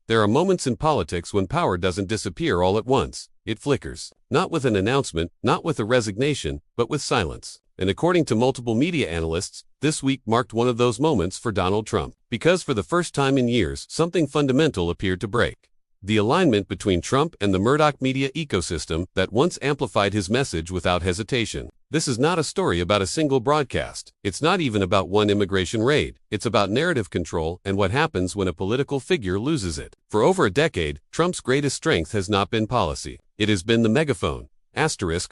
There are moments in politics when power doesn't disappear all at once. It flickers. Not with an announcement, not with a resignation, but with silence. And according to multiple media analysts, this week marked one of those moments for Donald Trump. Because for the first time in years, something fundamental appeared to break. The alignment between Trump and the Murdoch media ecosystem that once amplified his message without hesitation. This is not a story about a single broadcast. It's not even about one immigration raid. It's about narrative control and what happens when a political figure loses it. For over a decade, Trump's greatest strength has not been policy. It has been the megaphone.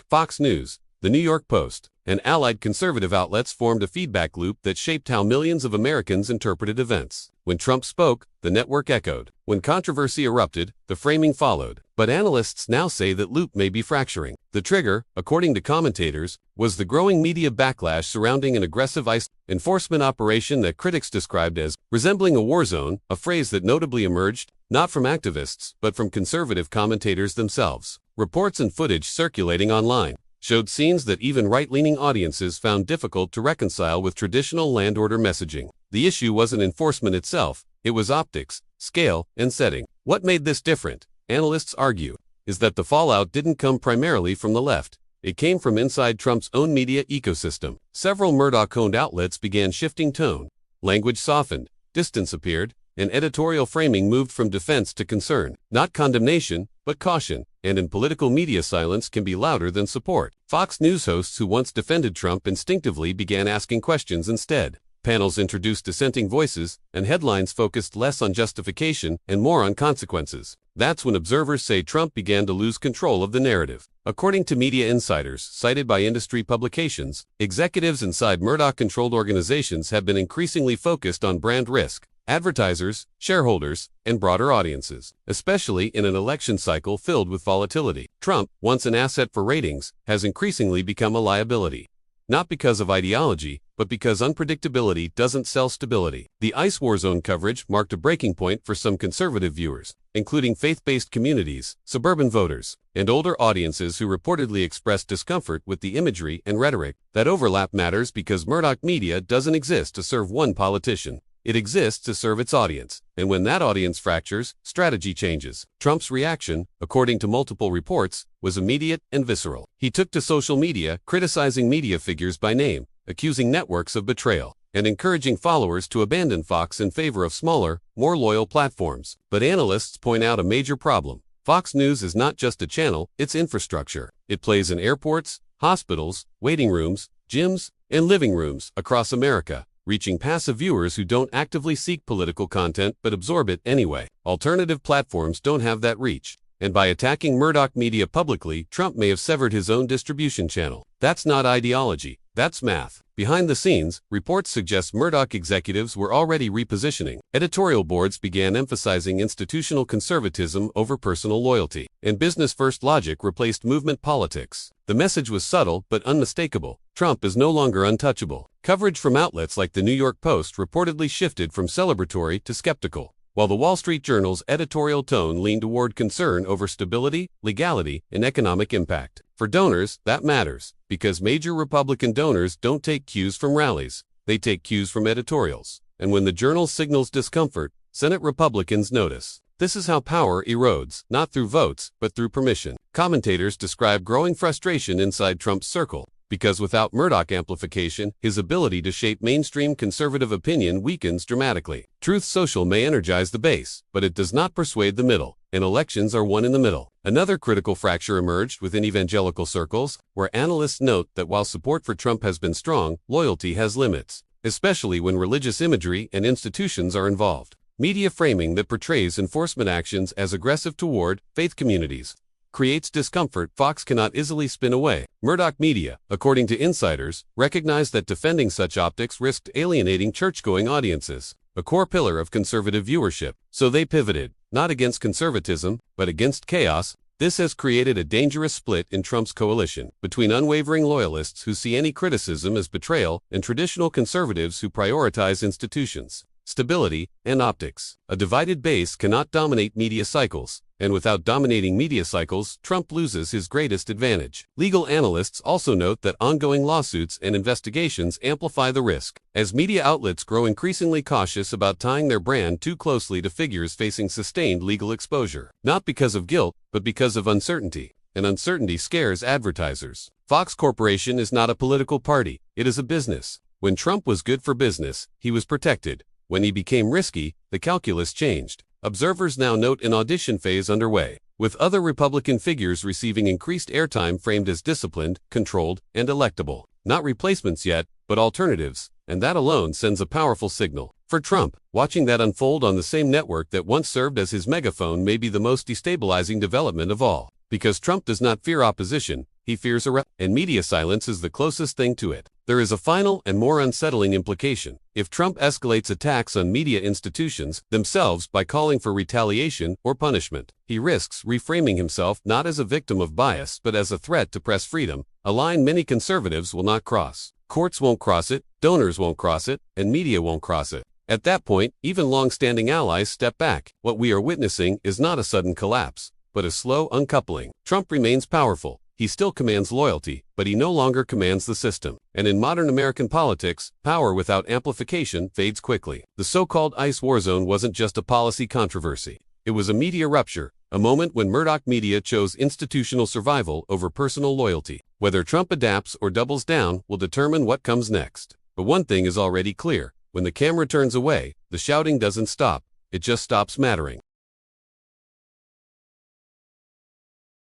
Fox News, The New York Post, and allied conservative outlets formed a feedback loop that shaped how millions of Americans interpreted events. When Trump spoke, the network echoed. When controversy erupted, the framing followed. But analysts now say that loop may be fracturing. The trigger, according to commentators, was the growing media backlash surrounding an aggressive ICE enforcement operation that critics described as resembling a war zone, a phrase that notably emerged, not from activists, but from conservative commentators themselves. Reports and footage circulating online showed scenes that even right-leaning audiences found difficult to reconcile with traditional land order messaging. The issue wasn't enforcement itself, it was optics, scale, and setting. What made this different, analysts argue, is that the fallout didn't come primarily from the left. It came from inside Trump's own media ecosystem. Several Murdoch-owned outlets began shifting tone. Language softened, distance appeared, and editorial framing moved from defense to concern. Not condemnation, but caution. And in political media, silence can be louder than support. Fox News hosts who once defended Trump instinctively began asking questions instead. Panels introduced dissenting voices, and headlines focused less on justification and more on consequences. That's when observers say Trump began to lose control of the narrative. According to media insiders cited by industry publications, executives inside Murdoch-controlled organizations have been increasingly focused on brand risk, advertisers, shareholders, and broader audiences, especially in an election cycle filled with volatility. Trump, once an asset for ratings, has increasingly become a liability. Not because of ideology, but because unpredictability doesn't sell stability. The ICE war zone coverage marked a breaking point for some conservative viewers, including faith-based communities, suburban voters, and older audiences who reportedly expressed discomfort with the imagery and rhetoric. That overlap matters because Murdoch media doesn't exist to serve one politician. It exists to serve its audience, and when that audience fractures, strategy changes. Trump's reaction, according to multiple reports, was immediate and visceral. He took to social media, criticizing media figures by name, accusing networks of betrayal, and encouraging followers to abandon Fox in favor of smaller, more loyal platforms. But analysts point out a major problem. Fox News is not just a channel, it's infrastructure. It plays in airports, hospitals, waiting rooms, gyms, and living rooms across America, reaching passive viewers who don't actively seek political content but absorb it anyway. Alternative platforms don't have that reach, and by attacking Murdoch media publicly, Trump may have severed his own distribution channel. That's not ideology, that's math. Behind the scenes, reports suggest Murdoch executives were already repositioning. Editorial boards began emphasizing institutional conservatism over personal loyalty, and business-first logic replaced movement politics. The message was subtle but unmistakable. Trump is no longer untouchable. Coverage from outlets like the New York Post reportedly shifted from celebratory to skeptical, while the Wall Street Journal's editorial tone leaned toward concern over stability, legality, and economic impact. For donors, that matters, because major Republican donors don't take cues from rallies, they take cues from editorials. And when the Journal signals discomfort, Senate Republicans notice. This is how power erodes, not through votes, but through permission. Commentators describe growing frustration inside Trump's circle, because without Murdoch amplification, his ability to shape mainstream conservative opinion weakens dramatically. Truth Social may energize the base, but it does not persuade the middle, and elections are won in the middle. Another critical fracture emerged within evangelical circles, where analysts note that while support for Trump has been strong, loyalty has limits, especially when religious imagery and institutions are involved. Media framing that portrays enforcement actions as aggressive toward faith communities creates discomfort Fox cannot easily spin away. Murdoch media, according to insiders, recognized that defending such optics risked alienating church-going audiences, a core pillar of conservative viewership. So they pivoted, not against conservatism, but against chaos. This has created a dangerous split in Trump's coalition, between unwavering loyalists who see any criticism as betrayal and traditional conservatives who prioritize institutions. stability, and optics. A divided base cannot dominate media cycles, and without dominating media cycles, Trump loses his greatest advantage. Legal analysts also note that ongoing lawsuits and investigations amplify the risk, as media outlets grow increasingly cautious about tying their brand too closely to figures facing sustained legal exposure. Not because of guilt, but because of uncertainty. And uncertainty scares advertisers. Fox Corporation is not a political party, it is a business. When Trump was good for business, he was protected. When he became risky, the calculus changed. Observers now note an audition phase underway, with other Republican figures receiving increased airtime framed as disciplined, controlled, and electable. Not replacements yet, but alternatives, and that alone sends a powerful signal. For Trump, watching that unfold on the same network that once served as his megaphone may be the most destabilizing development of all. Because Trump does not fear opposition, he fears arrest, and media silence is the closest thing to it. There is a final and more unsettling implication. If Trump escalates attacks on media institutions themselves by calling for retaliation or punishment, he risks reframing himself not as a victim of bias but as a threat to press freedom, a line many conservatives will not cross. Courts won't cross it, donors won't cross it, and media won't cross it. At that point, even long-standing allies step back. What we are witnessing is not a sudden collapse, but a slow uncoupling. Trump remains powerful. He still commands loyalty, but he no longer commands the system. And in modern American politics, power without amplification fades quickly. The so-called ICE war zone wasn't just a policy controversy. It was a media rupture, a moment when Murdoch media chose institutional survival over personal loyalty. Whether Trump adapts or doubles down will determine what comes next. But one thing is already clear. When the camera turns away, the shouting doesn't stop. It just stops mattering.